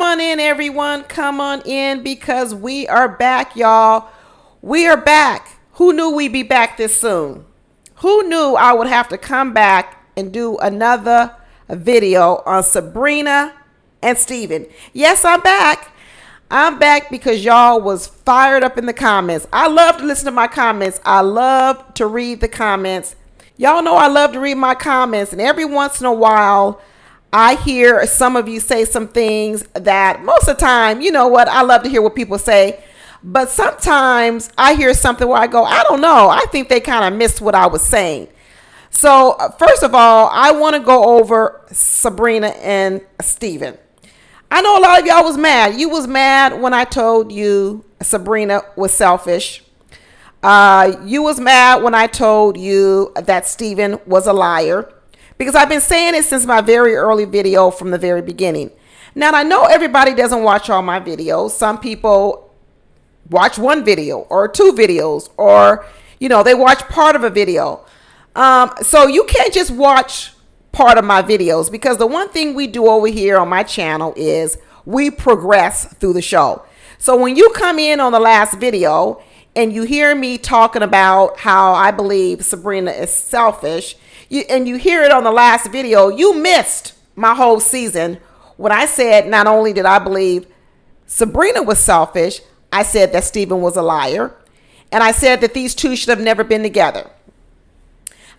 on in, everyone. Come on in because we are back, y'all. We are back. Who knew we'd be back this soon? Who knew I would have to come back and do another video on Sabrina and Steven? Yes, I'm back. I'm back because y'all was fired up in the comments. I love to listen to my comments. I love to read the comments. Y'all know I love to read my comments, and every once in a while, I hear some of you say some things that most of the time, you know what, I love to hear what people say. But sometimes I hear something where I go, I don't know. I think they kind of missed what I was saying. So first of all, I want to go over Sabrina and Steven. I know a lot of y'all was mad. You was mad when I told you Sabrina was selfish. You was mad when I told you that Steven was a liar. Because I've been saying it since my very early video from the very beginning. Now, I know everybody doesn't watch all my videos. Some people watch one video or two videos, or, you know, they watch part of a video. So you can't just watch part of my videos, because the one thing we do over here on my channel is we progress through the show. So when you come in on the last video and you hear me talking about how I believe Sabrina is selfish, and you hear it on the last video, you missed my whole season when I said not only did I believe Sabrina was selfish, I said that Steven was a liar, and I said that these two should have never been together.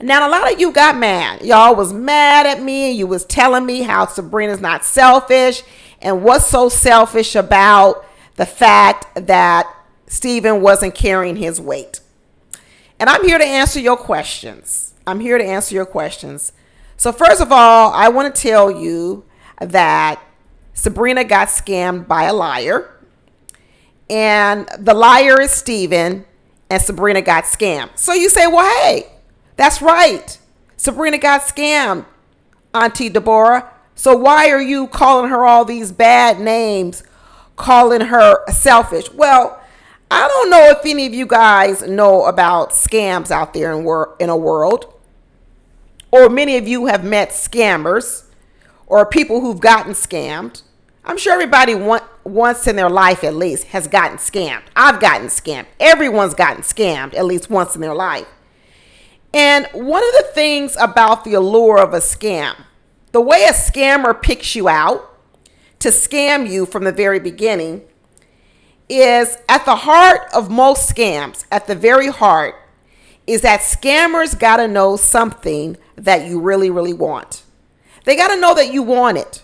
Now, a lot of you got mad. Y'all was mad at me, and you was telling me how Sabrina's not selfish, and what's so selfish about the fact that Steven wasn't carrying his weight. And I'm here to answer your questions. I'm here to answer your questions. So first of all, I want to tell you that Sabrina got scammed by a liar. And the liar is Steven, and Sabrina got scammed. So you say, well, hey, that's right. Sabrina got scammed, Auntie Deborah. So why are you calling her all these bad names, calling her selfish? Well, I don't know if any of you guys know about scams out there in a world, or many of you have met scammers or people who've gotten scammed. I'm sure everybody once in their life at least has gotten scammed. I've gotten scammed. Everyone's gotten scammed at least once in their life. And one of the things about the allure of a scam, the way a scammer picks you out to scam you from the very beginning, is at the heart of most scams, at the very heart, is that scammers got to know something that you really, really want. They got to know that you want it.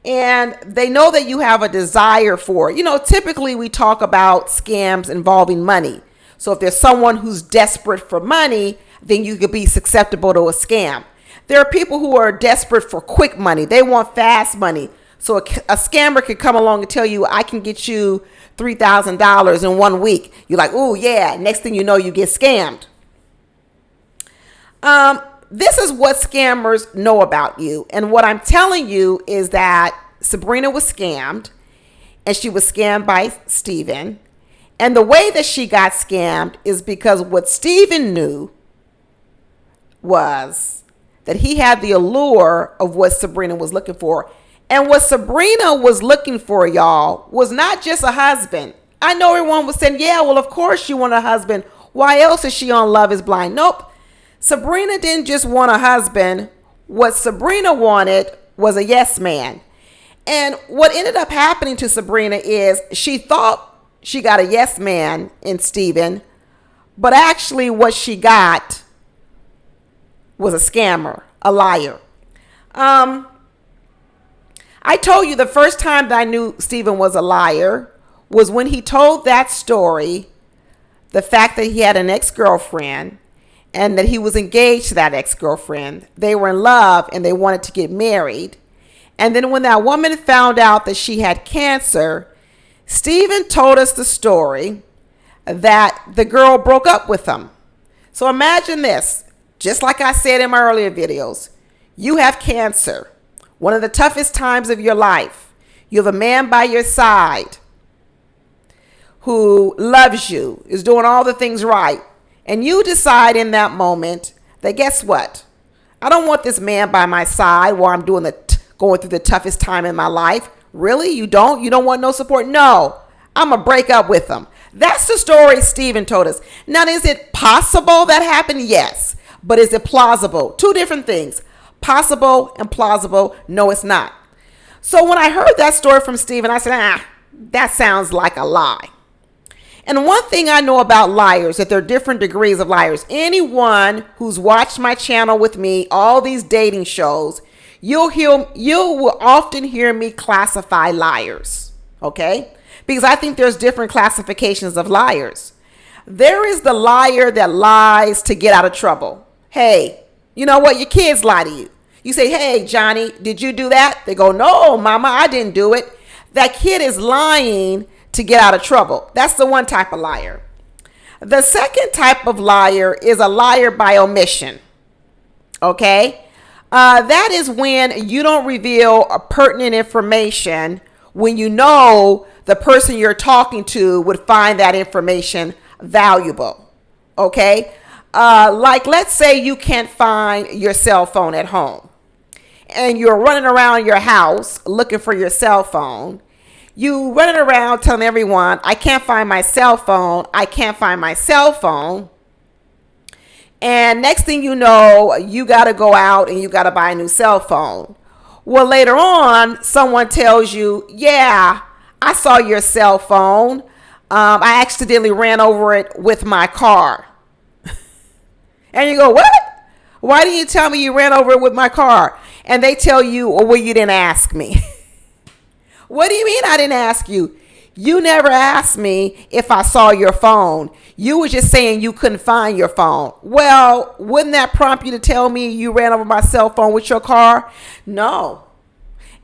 And they know that you have a desire for it. You know, typically we talk about scams involving money. So if there's someone who's desperate for money, then you could be susceptible to a scam. There are people who are desperate for quick money. They want fast money. So a scammer could come along and tell you, I can get you $3,000 in 1 week. You're like, oh yeah. Next thing you know, you get scammed. This is what scammers know about you. And what I'm telling you is that Sabrina was scammed, and she was scammed by Steven. And the way that she got scammed is because what Steven knew was that he had the allure of what Sabrina was looking for. And what Sabrina was looking for, y'all, was not just a husband. I know everyone was saying, yeah, well, of course you want a husband. Why else is she on Love is Blind? Nope. Sabrina didn't just want a husband. What Sabrina wanted was a yes man. And what ended up happening to Sabrina is she thought she got a yes man in Steven, but actually what she got was a scammer, a liar. I told you the first time that I knew Steven was a liar was when he told that story, the fact that he had an ex-girlfriend and that he was engaged to that ex-girlfriend. They were in love and they wanted to get married. And then when that woman found out that she had cancer, Steven told us the story that the girl broke up with him. So imagine this, just like I said in my earlier videos, you have cancer, one of the toughest times of your life. You have a man by your side who loves you, is doing all the things right. And you decide in that moment that, guess what? I don't want this man by my side while I'm going through the toughest time in my life. Really? You don't? You don't want no support? No, I'm going to break up with them. That's the story Stephen told us. Now, is it possible that happened? Yes. But is it plausible? Two different things. Possible and plausible. No, it's not. So when I heard that story from Stephen, I said, that sounds like a lie. And one thing I know about liars, that there are different degrees of liars. Anyone who's watched my channel with me, all these dating shows, you will often hear me classify liars, okay? Because I think there's different classifications of liars. There is the liar that lies to get out of trouble. Hey, you know what? Your kids lie to you. You say, hey, Johnny, did you do that? They go, no, mama, I didn't do it. That kid is lying to get out of trouble. That's the one type of liar. The second type of liar is a liar by omission. Okay? That is when you don't reveal pertinent information when you know the person you're talking to would find that information valuable. Okay? Like, let's say you can't find your cell phone at home and you're running around your house looking for your cell phone. You running around telling everyone, I can't find my cell phone. I can't find my cell phone. And next thing you know, you got to go out and you got to buy a new cell phone. Well, later on, someone tells you, yeah, I saw your cell phone. I accidentally ran over it with my car. And you go, what? Why didn't you tell me you ran over it with my car? And they tell you, well, you didn't ask me. What do you mean I didn't ask you? You never asked me if I saw your phone. You were just saying you couldn't find your phone. Well, wouldn't that prompt you to tell me you ran over my cell phone with your car? No.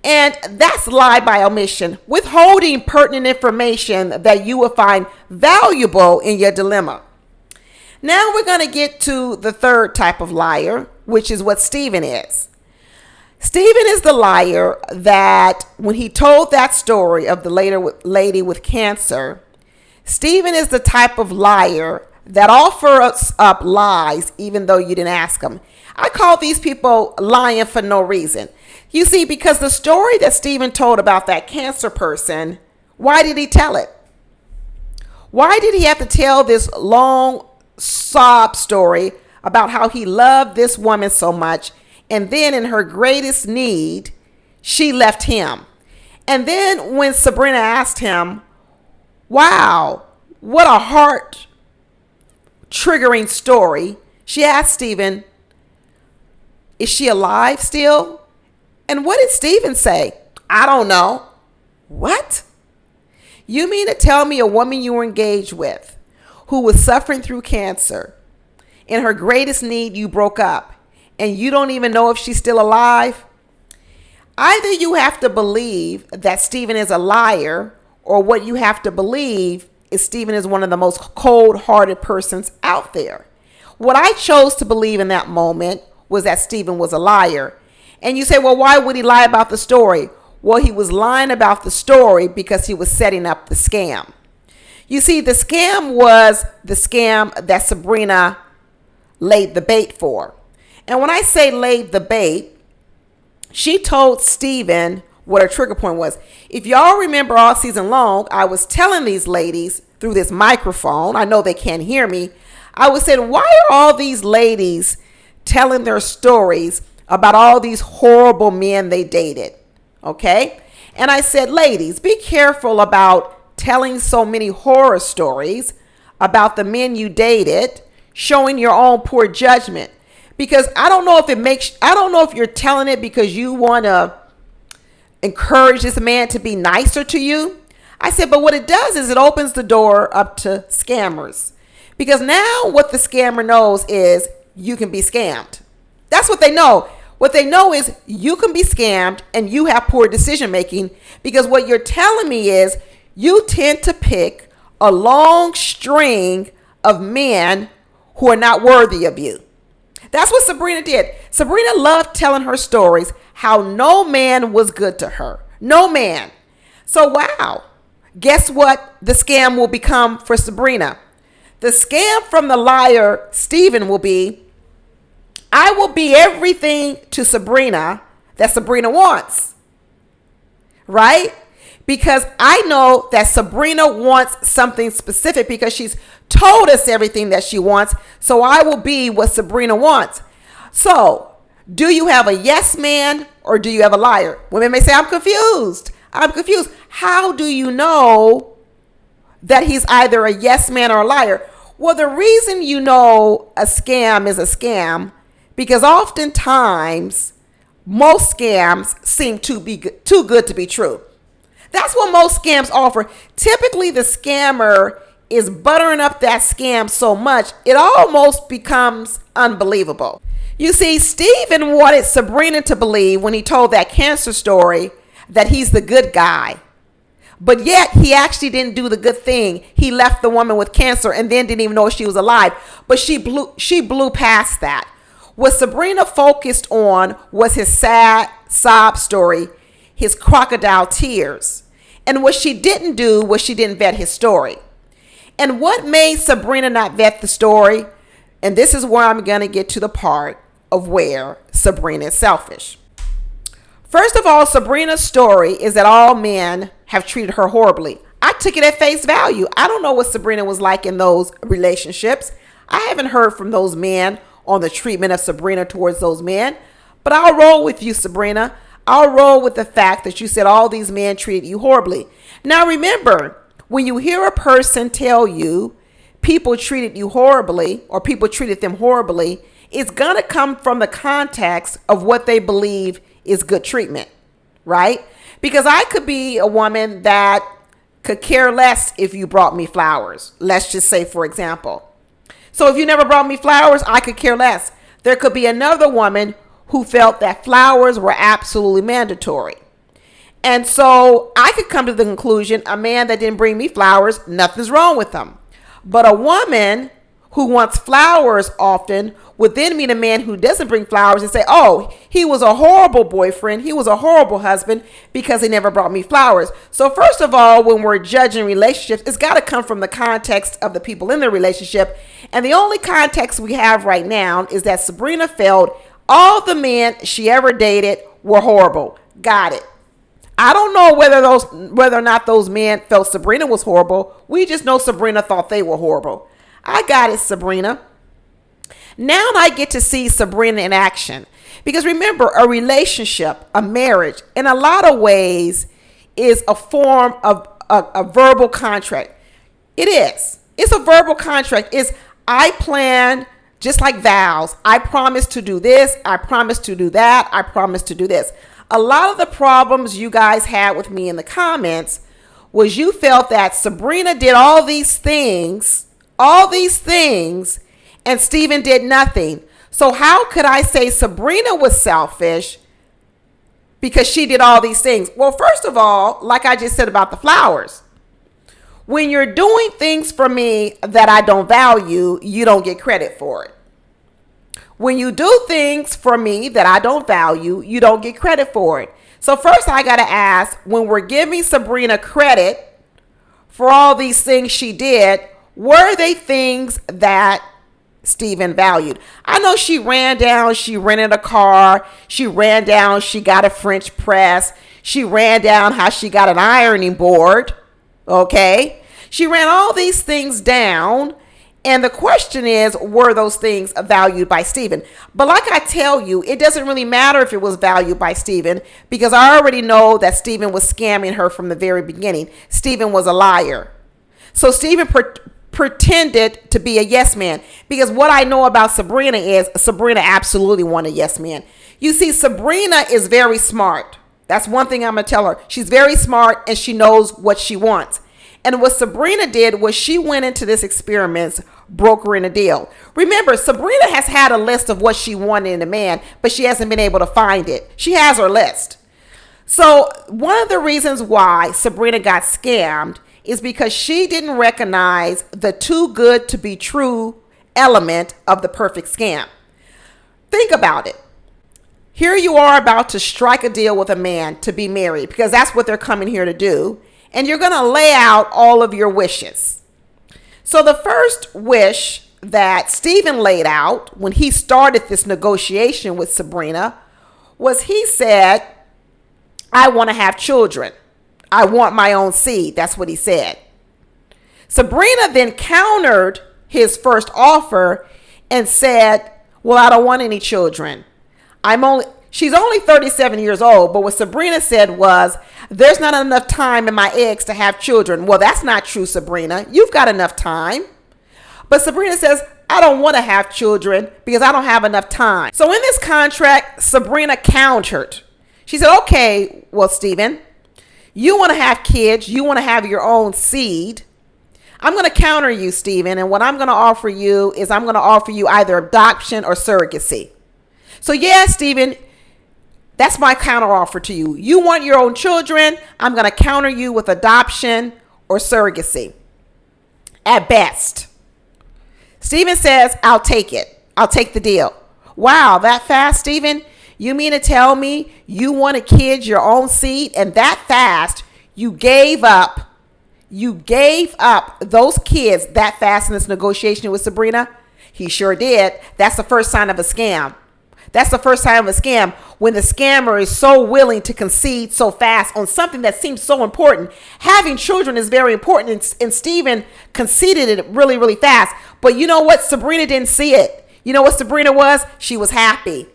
And that's lie by omission, withholding pertinent information that you will find valuable in your dilemma. Now we're going to get to the third type of liar, which is what Stephen is. Stephen is the liar that when he told that story of the lady with cancer, Stephen is the type of liar that offers up lies even though you didn't ask him. I call these people lying for no reason. You see, because the story that Stephen told about that cancer person, why did he tell it? Why did he have to tell this long sob story about how he loved this woman so much? And then in her greatest need, she left him. And then when Sabrina asked him, wow, what a heart triggering story. She asked Stephen, is she alive still? And what did Stephen say? I don't know. What? You mean to tell me a woman you were engaged with who was suffering through cancer, in her greatest need, you broke up? And you don't even know if she's still alive? Either you have to believe that Stephen is a liar, or what you have to believe is Stephen is one of the most cold-hearted persons out there. What I chose to believe in that moment was that Stephen was a liar. And you say, well, why would he lie about the story? Well, he was lying about the story because he was setting up the scam. You see, the scam was the scam that Sabrina laid the bait for. And when I say laid the bait, she told Stephen what her trigger point was. If y'all remember all season long, I was telling these ladies through this microphone, I know they can't hear me, I was saying, why are all these ladies telling their stories about all these horrible men they dated? Okay? And I said, ladies, be careful about telling so many horror stories about the men you dated, showing your own poor judgment. Because I don't know if you're telling it because you want to encourage this man to be nicer to you. I said, but what it does is it opens the door up to scammers. Because now what the scammer knows is you can be scammed. That's what they know. What they know is you can be scammed and you have poor decision making, because what you're telling me is you tend to pick a long string of men who are not worthy of you. That's what Sabrina did. Sabrina loved telling her stories, how no man was good to her. No man. So, wow. Guess what the scam will become for Sabrina? The scam from the liar, Stephen, will be, I will be everything to Sabrina that Sabrina wants. right? Because I know that Sabrina wants something specific because she's told us everything that she wants. So I will be what Sabrina wants. So do you have a yes man or do you have a liar? Women may say, I'm confused. I'm confused. How do you know that he's either a yes man or a liar? Well, the reason you know a scam is a scam because oftentimes most scams seem to be too good to be true. That's what most scams offer. Typically, the scammer is buttering up that scam so much, it almost becomes unbelievable. You see, Stephen wanted Sabrina to believe when he told that cancer story that he's the good guy. But yet, he actually didn't do the good thing. He left the woman with cancer and then didn't even know she was alive. But she blew past that. What Sabrina focused on was his sad sob story, his crocodile tears. And what she didn't do was she didn't vet his story. And what made Sabrina not vet the story? And this is where I'm going to get to the part of where Sabrina is selfish. First of all, Sabrina's story is that all men have treated her horribly. I took it at face value. I don't know what Sabrina was like in those relationships. I haven't heard from those men on the treatment of Sabrina towards those men. But I'll roll with you, Sabrina. I'll roll with the fact that you said all these men treated you horribly. Now remember, when you hear a person tell you people treated you horribly or people treated them horribly, it's going to come from the context of what they believe is good treatment, right? Because I could be a woman that could care less if you brought me flowers. Let's just say, for example. So if you never brought me flowers, I could care less. There could be another woman who felt that flowers were absolutely mandatory. And so I could come to the conclusion, a man that didn't bring me flowers, nothing's wrong with them. But a woman who wants flowers often would then meet a man who doesn't bring flowers and say, oh, he was a horrible boyfriend. He was a horrible husband because he never brought me flowers. So first of all, when we're judging relationships, it's got to come from the context of the people in the relationship. And the only context we have right now is that Sabrina felt all the men she ever dated were horrible. Got it. I don't know whether or not those men felt Sabrina was horrible. We just know Sabrina thought they were horrible. I got it, Sabrina. Now I get to see Sabrina in action. Because remember, a relationship, a marriage, in a lot of ways is a form of a verbal contract. It is. It's a verbal contract. It's I plan, just like vows. I promise to do this. I promise to do that. I promise to do this. A lot of the problems you guys had with me in the comments was you felt that Sabrina did all these things, and Stephen did nothing. So how could I say Sabrina was selfish because she did all these things? Well, first of all, like I just said about the flowers, when you're doing things for me that I don't value, you don't get credit for it. When you do things for me that I don't value, you don't get credit for it. So first I got to ask, when we're giving Sabrina credit for all these things she did, were they things that Stephen valued? I know she ran down, she rented a car, she ran down, she got a French press, she ran down how she got an ironing board, okay? She ran all these things down. And the question is, were those things valued by Stephen? But like I tell you, it doesn't really matter if it was valued by Stephen because I already know that Stephen was scamming her from the very beginning. Stephen was a liar. So Stephen pretended to be a yes man because what I know about Sabrina is Sabrina absolutely wanted a yes man. You see, Sabrina is very smart. That's one thing I'm going to tell her. She's very smart and she knows what she wants. And what Sabrina did was she went into this experiment brokering a deal. Remember, Sabrina has had a list of what she wanted in a man, but she hasn't been able to find it. She has her list. So one of the reasons why Sabrina got scammed is because she didn't recognize the too good to be true element of the perfect scam. Think about it. Here you are about to strike a deal with a man to be married because that's what they're coming here to do. And you're going to lay out all of your wishes. So the first wish that Stephen laid out when he started this negotiation with Sabrina was he said, I want to have children. I want my own seed. That's what he said. Sabrina then countered his first offer and said, well, I don't want any children. She's only 37 years old, but what Sabrina said was, there's not enough time in my eggs to have children. Well, that's not true, Sabrina. You've got enough time. But Sabrina says, I don't want to have children because I don't have enough time. So in this contract, Sabrina countered. She said, okay, well, Stephen, you want to have kids. You want to have your own seed. I'm going to counter you, Stephen. And what I'm going to offer you is I'm going to offer you either adoption or surrogacy. So yeah, Stephen, that's my counter offer to you. You want your own children. I'm going to counter you with adoption or surrogacy at best. Stephen says, I'll take it. I'll take the deal. Wow, that fast, Stephen? You mean to tell me you wanted kids, your own seed, and that fast you gave up those kids that fast in this negotiation with Sabrina? He sure did. That's the first sign of a scam. That's the first sign of a scam, when the scammer is so willing to concede so fast on something that seems so important. Having children is very important, and Stephen conceded it really, really fast. But you know what? Sabrina didn't see it. You know what Sabrina was? She was happy,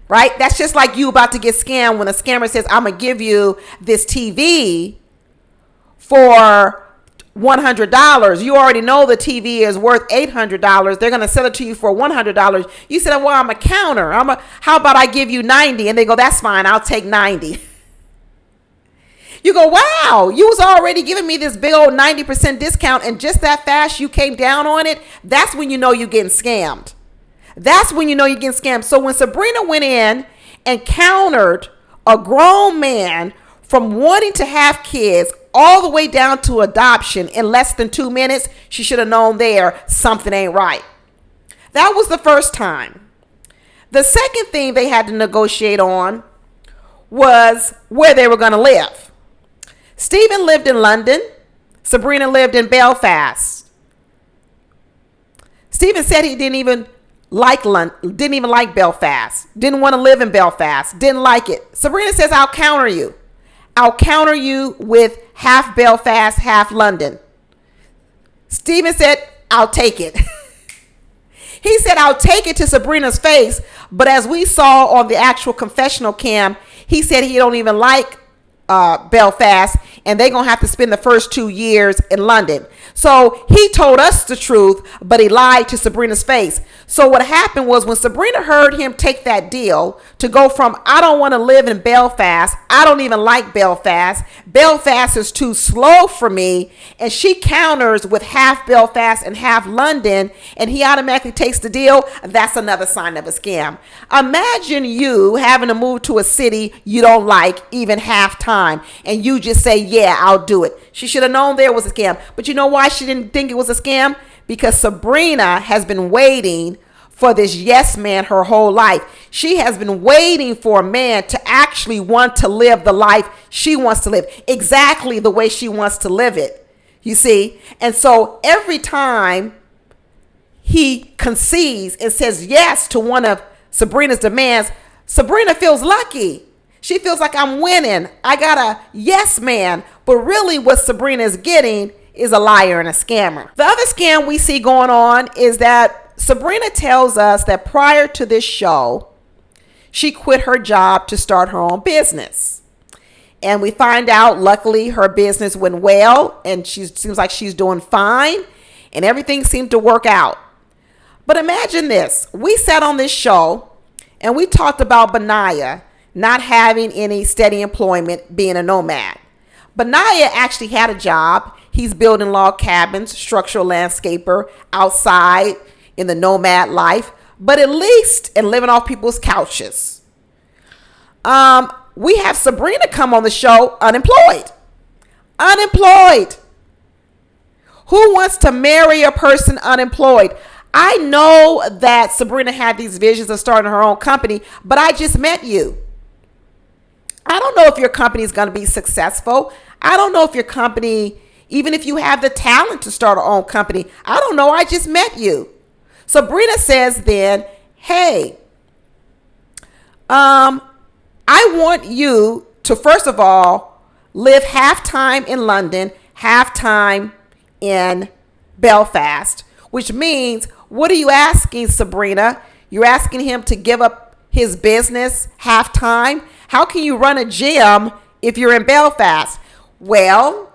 right? That's just like you about to get scammed when a scammer says, I'm going to give you this TV for $100. You already know the TV is worth $800. They're going to sell it to you for $100. You said, well, I'm a counter. How about I give you 90? And they go, that's fine. I'll take 90. You go, wow, you was already giving me this big old 90% discount, and just that fast you came down on it. That's when you know you're getting scammed. That's when you know you're getting scammed. So when Sabrina went in and countered a grown man from wanting to have kids all the way down to adoption in less than 2 minutes, she should have known there something ain't right. That was the first time. The second thing they had to negotiate on was where they were going to live. Stephen lived in London. Sabrina lived in Belfast. Stephen said he didn't even like London, didn't even like Belfast, didn't want to live in Belfast, didn't like it. Sabrina says, I'll counter you. I'll counter you with half Belfast, half London. Stephen said, I'll take it. He said, I'll take it to Sabrina's face. But as we saw on the actual confessional cam, he said he don't even like Belfast, and they're going to have to spend the first 2 years in London. So he told us the truth, but he lied to Sabrina's face. So what happened was, when Sabrina heard him take that deal to go from, I don't want to live in Belfast, I don't even like Belfast, Belfast is too slow for me, and she counters with half Belfast and half London, and he automatically takes the deal, that's another sign of a scam. Imagine you having to move to a city you don't like even half time, and you just say, yeah, I'll do it. She should have known there was a scam. But you know why she didn't think it was a scam? Because Sabrina has been waiting for this yes man her whole life. She has been waiting for a man to actually want to live the life she wants to live, exactly the way she wants to live it. You see? And so every time he concedes and says yes to one of Sabrina's demands, Sabrina feels lucky. She feels like, I'm winning. I got a yes man. But really what Sabrina is getting is a liar and a scammer. The other scam we see going on is that Sabrina tells us that prior to this show, she quit her job to start her own business. And we find out, luckily, her business went well, and she seems like she's doing fine, and everything seemed to work out. But imagine this. We sat on this show, and we talked about Benaiah not having any steady employment, being a nomad. Benaiah actually had a job. He's building log cabins, structural landscaper outside in the nomad life, but at least and living off people's couches. We have Sabrina come on the show unemployed. Unemployed. Who wants to marry a person unemployed? I know that Sabrina had these visions of starting her own company, but I just met you. I don't know if your company is going to be successful. I don't know if your company, even if you have the talent to start your own company, I don't know. I just met you. Sabrina says then, hey, I want you to, first of all, live half time in London, half time in Belfast, which means, what are you asking, Sabrina? You're asking him to give up his business half time? How can you run a gym if you're in Belfast? Well,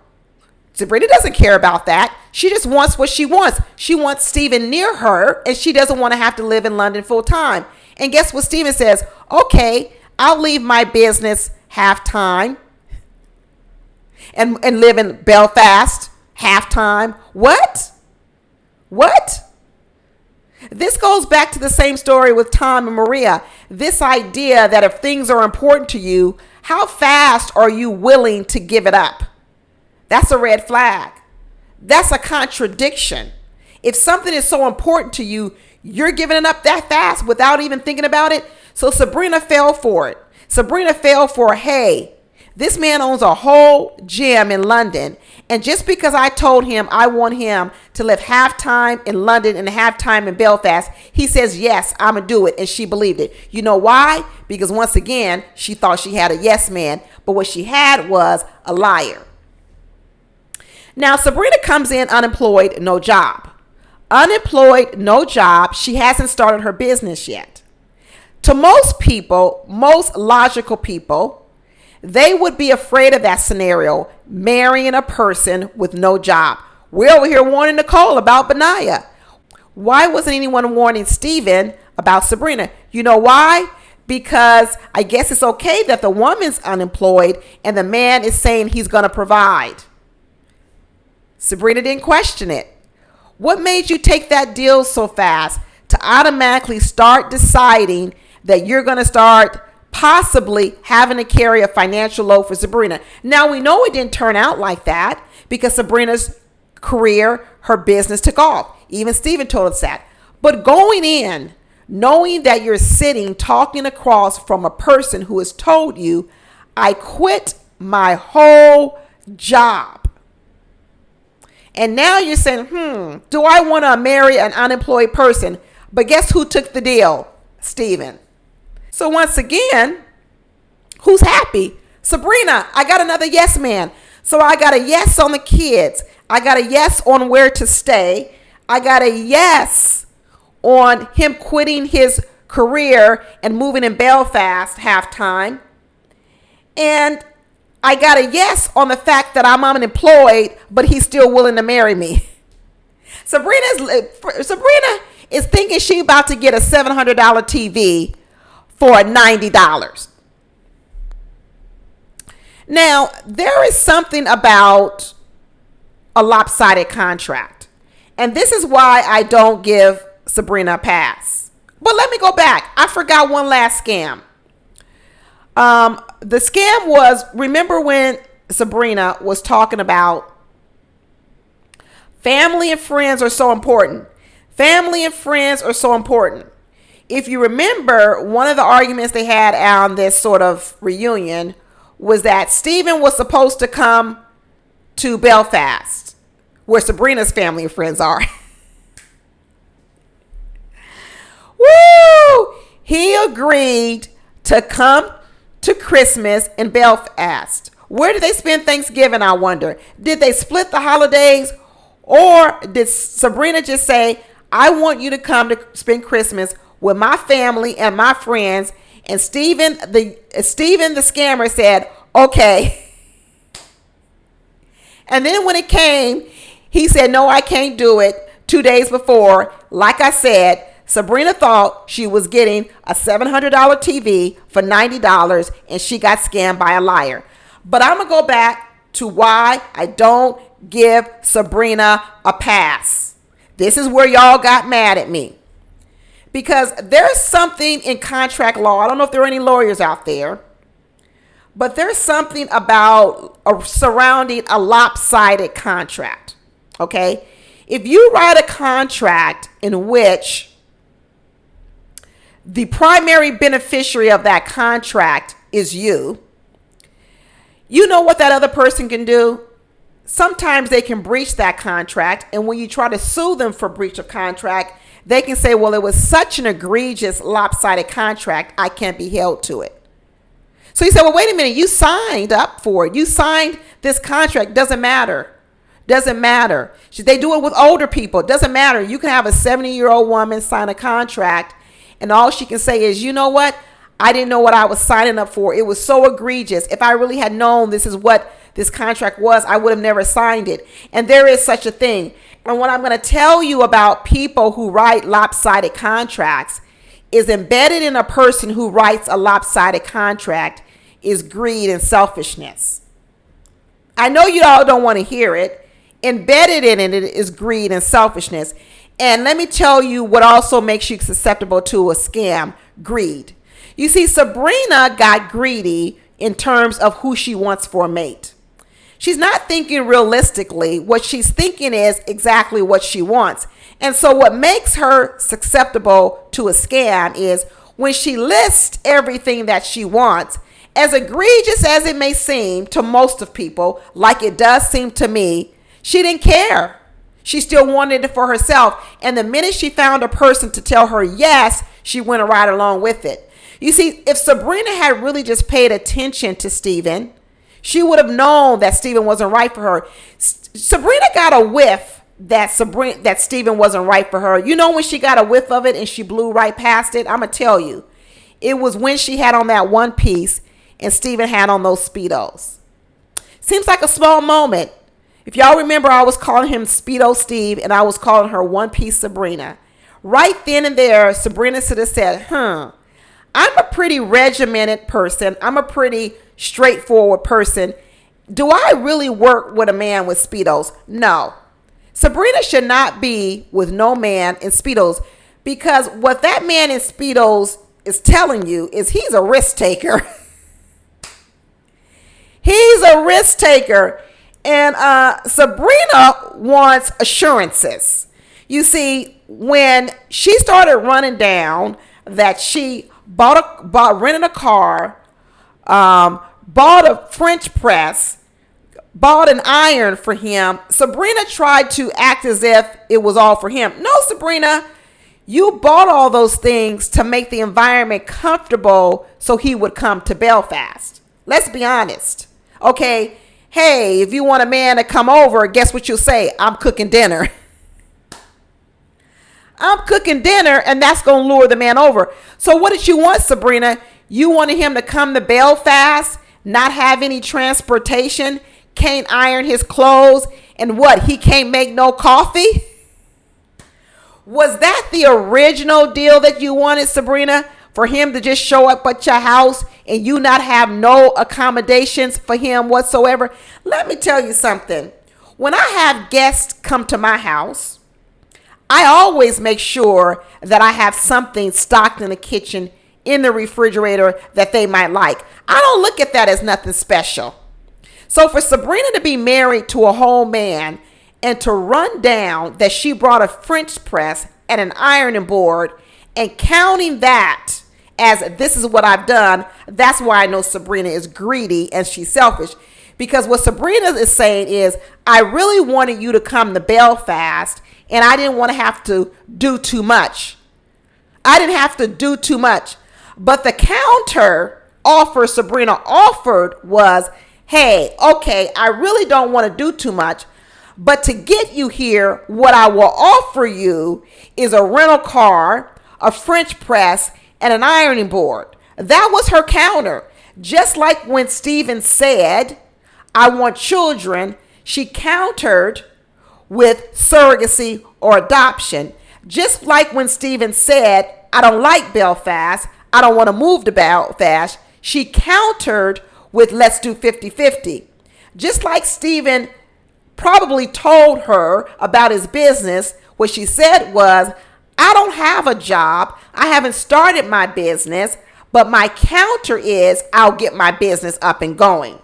Sabrina doesn't care about that. She just wants what she wants. She wants Stephen near her, and she doesn't want to have to live in London full time. And guess what Stephen says? Okay, I'll leave my business half time and live in Belfast half time. What? This goes back to the same story with Tom and Maria. This idea that if things are important to you, how fast are you willing to give it up? That's a red flag. That's a contradiction. If something is so important to you, you're giving it up that fast without even thinking about it. So Sabrina fell for it. Sabrina fell for, hey, this man owns a whole gym in London. And just because I told him I want him to live half time in London and half time in Belfast, he says, yes, I'm going to do it. And she believed it. You know why? Because once again, she thought she had a yes man. But what she had was a liar. Now, Sabrina comes in unemployed, no job. Unemployed, no job. She hasn't started her business yet. To most people, most logical people, they would be afraid of that scenario, marrying a person with no job. We're over here warning Nicole about Benaiah. Why wasn't anyone warning Stephen about Sabrina? You know why? Because I guess it's okay that the woman's unemployed and the man is saying he's going to provide. Sabrina didn't question it. What made you take that deal so fast to automatically start deciding that you're going to start possibly having to carry a financial load for Sabrina? Now, we know it didn't turn out like that because Sabrina's career, her business took off. Even Stephen told us that. But going in, knowing that you're sitting talking across from a person who has told you, I quit my whole job. And now you're saying, do I want to marry an unemployed person? But guess who took the deal? Stephen. So once again, who's happy? Sabrina. I got another yes man. So I got a yes on the kids. I got a yes on where to stay. I got a yes on him quitting his career and moving in Belfast half time. And I got a yes on the fact that I'm unemployed, but he's still willing to marry me. Sabrina is thinking she's about to get a $700 TV for $90. Now, there is something about a lopsided contract. And this is why I don't give Sabrina a pass. But let me go back. I forgot one last scam. The scam was, remember when Sabrina was talking about family and friends are so important. Family and friends are so important. If you remember, one of the arguments they had on this sort of reunion was that Stephen was supposed to come to Belfast, where Sabrina's family and friends are. Woo! He agreed to come to Christmas in Belfast. Where did they spend Thanksgiving, I wonder? Did they split the holidays? Or did Sabrina just say, I want you to come to spend Christmas with my family and my friends? And Stephen the scammer said, okay. And then when it came, he said, no, I can't do it. 2 days before, like I said, Sabrina thought she was getting a $700 TV for $90 and she got scammed by a liar. But I'm going to go back to why I don't give Sabrina a pass. This is where y'all got mad at me. Because there's something in contract law. I don't know if there are any lawyers out there, but there's something about surrounding a lopsided contract. Okay? If you write a contract in which the primary beneficiary of that contract is you, you know what that other person can do? Sometimes they can breach that contract. And when you try to sue them for breach of contract, they can say, well, it was such an egregious lopsided contract, I can't be held to it. So he said, well, wait a minute. You signed up for it. You signed this contract. Doesn't matter. Doesn't matter. They do it with older people. Doesn't matter. You can have a 70-year-old woman sign a contract, and all she can say is, you know what? I didn't know what I was signing up for. It was so egregious. If I really had known this is what this contract was, I would have never signed it. And there is such a thing. And what I'm going to tell you about people who write lopsided contracts is embedded in a person who writes a lopsided contract is greed and selfishness. I know you all don't want to hear it. Embedded in it is greed and selfishness. And let me tell you what also makes you susceptible to a scam: greed. You see, Sabrina got greedy in terms of who she wants for a mate. She's not thinking realistically. What she's thinking is exactly what she wants. And so what makes her susceptible to a scam is when she lists everything that she wants, as egregious as it may seem to most of people, like it does seem to me, she didn't care. She still wanted it for herself. And the minute she found a person to tell her yes, she went right along with it. You see, if Sabrina had really just paid attention to Stephen, she would have known that Stephen wasn't right for her. Sabrina got a whiff that Stephen wasn't right for her. You know when she got a whiff of it and she blew right past it? I'm going to tell you. It was when she had on that one piece and Stephen had on those Speedos. Seems like a small moment. If y'all remember, I was calling him Speedo Steve and I was calling her One Piece Sabrina. Right then and there, Sabrina should have said, I'm a pretty regimented person. I'm a pretty straightforward person. Do I really work with a man with Speedos? No. Sabrina should not be with no man in Speedos, because what that man in Speedos is telling you is he's a risk taker. He's a risk taker. And Sabrina wants assurances. You see, when she started running down that she rented a car, bought a French press, bought an iron for him, Sabrina tried to act as if it was all for him. No, Sabrina, you bought all those things to make the environment comfortable so he would come to Belfast. Let's be honest. Okay. Hey, if you want a man to come over, guess what you'll say? I'm cooking dinner. I'm cooking dinner, and that's going to lure the man over. So what did you want, Sabrina? You wanted him to come to Belfast, not have any transportation, can't iron his clothes, and what? He can't make no coffee? Was that the original deal that you wanted, Sabrina? For him to just show up at your house and you not have no accommodations for him whatsoever? Let me tell you something. When I have guests come to my house, I always make sure that I have something stocked in the kitchen, in the refrigerator that they might like. I don't look at that as nothing special. So for Sabrina to be married to a whole man and to run down that she brought a French press and an ironing board and counting that as this is what I've done, that's why I know Sabrina is greedy and she's selfish. Because what Sabrina is saying is, I really wanted you to come to Belfast and I didn't want to have to do too much. I didn't have to do too much. But the counter offer Sabrina offered was, hey, okay, I really don't want to do too much. But to get you here, what I will offer you is a rental car, a French press, and an ironing board. That was her counter. Just like when Stephen said, I want children, she countered with surrogacy or adoption. Just like when Stephen said, I don't like Belfast, I don't want to move to Belfast, she countered with let's do 50-50. Just like Stephen probably told her about his business, what she said was, I don't have a job. I haven't started my business, but my counter is I'll get my business up and going.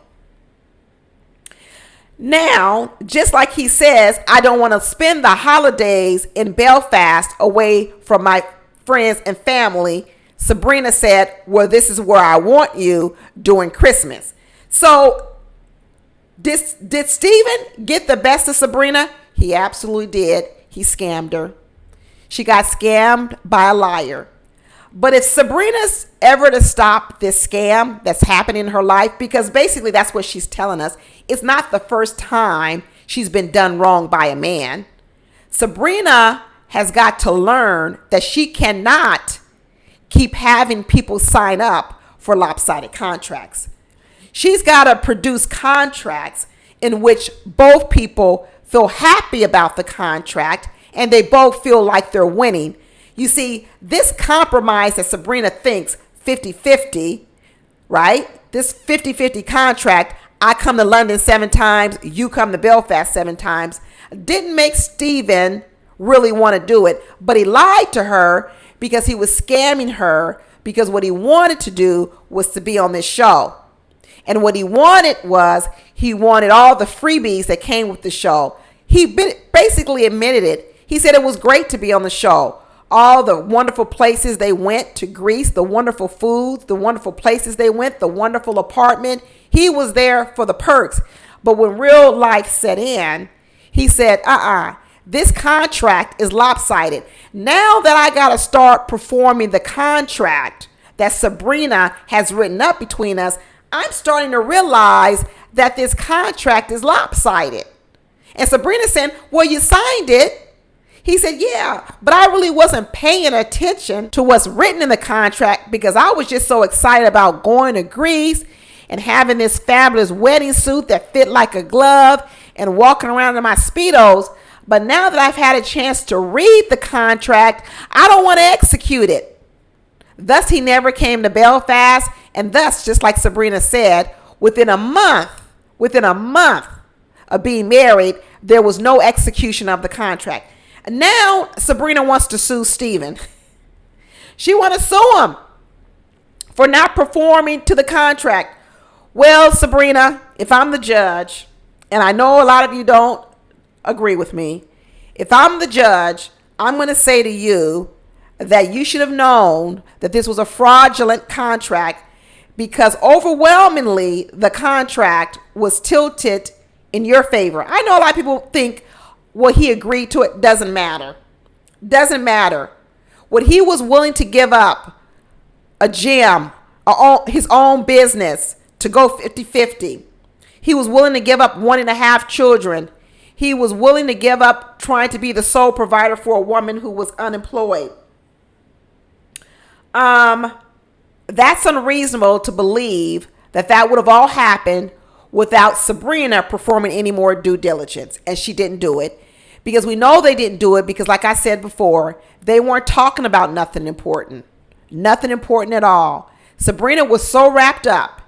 Now, just like he says, I don't want to spend the holidays in Belfast away from my friends and family, Sabrina said, well, this is where I want you during Christmas. So did Stephen get the best of Sabrina? He absolutely did. He scammed her. She got scammed by a liar. But if Sabrina's ever to stop this scam that's happening in her life, because basically that's what she's telling us, it's not the first time she's been done wrong by a man. Sabrina has got to learn that she cannot keep having people sign up for lopsided contracts. She's got to produce contracts in which both people feel happy about the contract and they both feel like they're winning. You see, this compromise that Sabrina thinks 50-50, right? This 50-50 contract, I come to London 7 times, you come to Belfast 7 times, didn't make Stephen really want to do it. But he lied to her because he was scamming her, because what he wanted to do was to be on this show. And what he wanted was, he wanted all the freebies that came with the show. He basically admitted it. He said it was great to be on the show. All the wonderful places they went to Greece, the wonderful foods, the wonderful places they went, the wonderful apartment. He was there for the perks. But when real life set in, he said, this contract is lopsided. Now that I got to start performing the contract that Sabrina has written up between us, I'm starting to realize that this contract is lopsided. And Sabrina said, well, you signed it. He said, yeah, but I really wasn't paying attention to what's written in the contract because I was just so excited about going to Greece and having this fabulous wedding suit that fit like a glove and walking around in my Speedos. But now that I've had a chance to read the contract, I don't want to execute it. Thus, he never came to Belfast. And thus, just like Sabrina said, within a month of being married, there was no execution of the contract. And now Sabrina wants to sue Stephen. She wants to sue him for not performing to the contract. Well, Sabrina, if I'm the judge, and I know a lot of you don't agree with me, if I'm the judge, I'm going to say to you that you should have known that this was a fraudulent contract, because overwhelmingly the contract was tilted in your favor. I know a lot of people think, well, he agreed to it. Doesn't matter. Doesn't matter. What he was willing to give up, a gym, his own business, to go 50-50. He was willing to give up 1.5 children. He was willing to give up trying to be the sole provider for a woman who was unemployed. That's unreasonable to believe that would have all happened without Sabrina performing any more due diligence. And she didn't do it, because we know they didn't do it because, like I said before, they weren't talking about nothing important at all. Sabrina was so wrapped up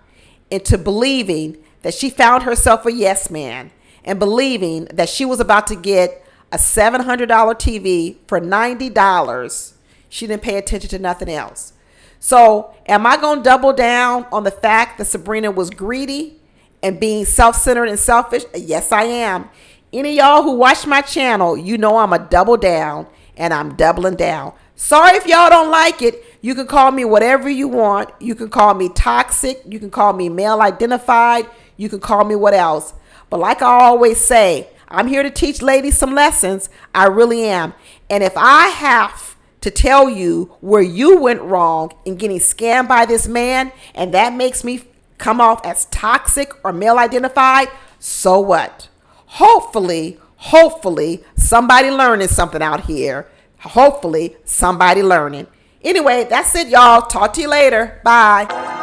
into believing that she found herself a yes man and believing that she was about to get a $700 TV for $90. She didn't pay attention to nothing else. So am I going to double down on the fact that Sabrina was greedy and being self-centered and selfish? Yes, I am. Any of y'all who watch my channel, you know I'm a double down, and I'm doubling down. Sorry if y'all don't like it. You can call me whatever you want. You can call me toxic. You can call me male identified. You can call me what else. But like I always say, I'm here to teach ladies some lessons. I really am. And if I have to tell you where you went wrong in getting scammed by this man, and that makes me come off as toxic or male identified, so what? Hopefully somebody learning something out here. Hopefully somebody learning. Anyway, that's it, y'all. Talk to you later. Bye.